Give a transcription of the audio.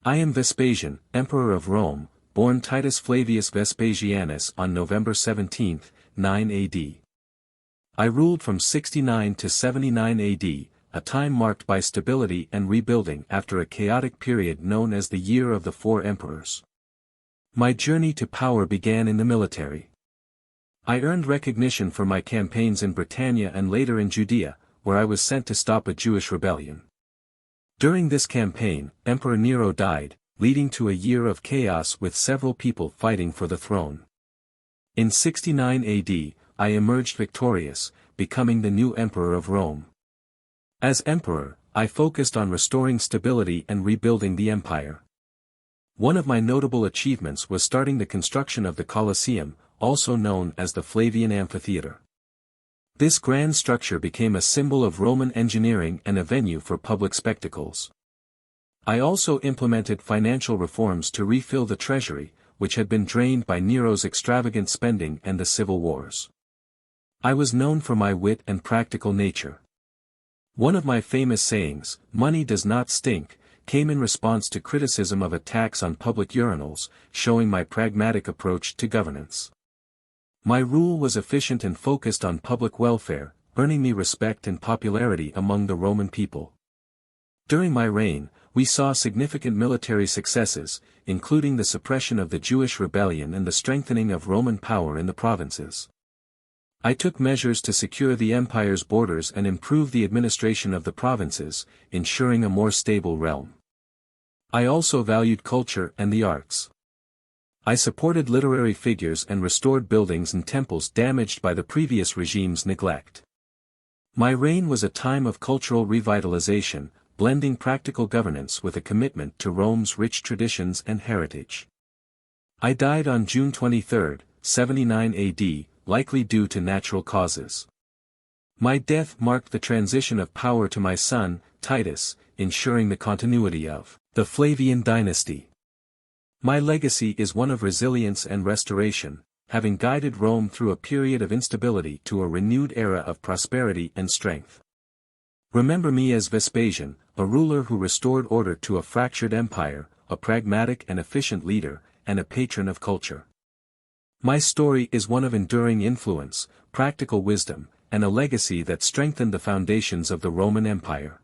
I am Vespasian, Emperor of Rome, born Titus Flavius Vespasianus on November 17, 9 AD. I ruled from 69 to 79 AD, a time marked by stability and rebuilding after a chaotic period known as the Year of the Four Emperors. My journey to power began in the military. I earned recognition for my campaigns in Britannia and later in Judea, where I was sent to stop a Jewish rebellion. During this campaign, Emperor Nero died, leading to a year of chaos with several people fighting for the throne. In 69 AD, I emerged victorious, becoming the new Emperor of Rome. As Emperor, I focused on restoring stability and rebuilding the empire. One of my notable achievements was starting the construction of the Colosseum, also known as the Flavian Amphitheater. This grand structure became a symbol of Roman engineering and a venue for public spectacles. I also implemented financial reforms to refill the treasury, which had been drained by Nero's extravagant spending and the civil wars. I was known for my wit and practical nature. One of my famous sayings, "Money does not stink," came in response to criticism of attacks on public urinals, showing my pragmatic approach to governance. My rule was efficient and focused on public welfare, earning me respect and popularity among the Roman people. During my reign, we saw significant military successes, including the suppression of the Jewish rebellion and the strengthening of Roman power in the provinces. I took measures to secure the empire's borders and improve the administration of the provinces, ensuring a more stable realm. I also valued culture and the arts. I supported literary figures and restored buildings and temples damaged by the previous regime's neglect. My reign was a time of cultural revitalization, blending practical governance with a commitment to Rome's rich traditions and heritage. I died on June 23, 79 AD, likely due to natural causes. My death marked the transition of power to my son, Titus, ensuring the continuity of the Flavian dynasty. My legacy is one of resilience and restoration, having guided Rome through a period of instability to a renewed era of prosperity and strength. Remember me as Vespasian, a ruler who restored order to a fractured empire, a pragmatic and efficient leader, and a patron of culture. My story is one of enduring influence, practical wisdom, and a legacy that strengthened the foundations of the Roman Empire.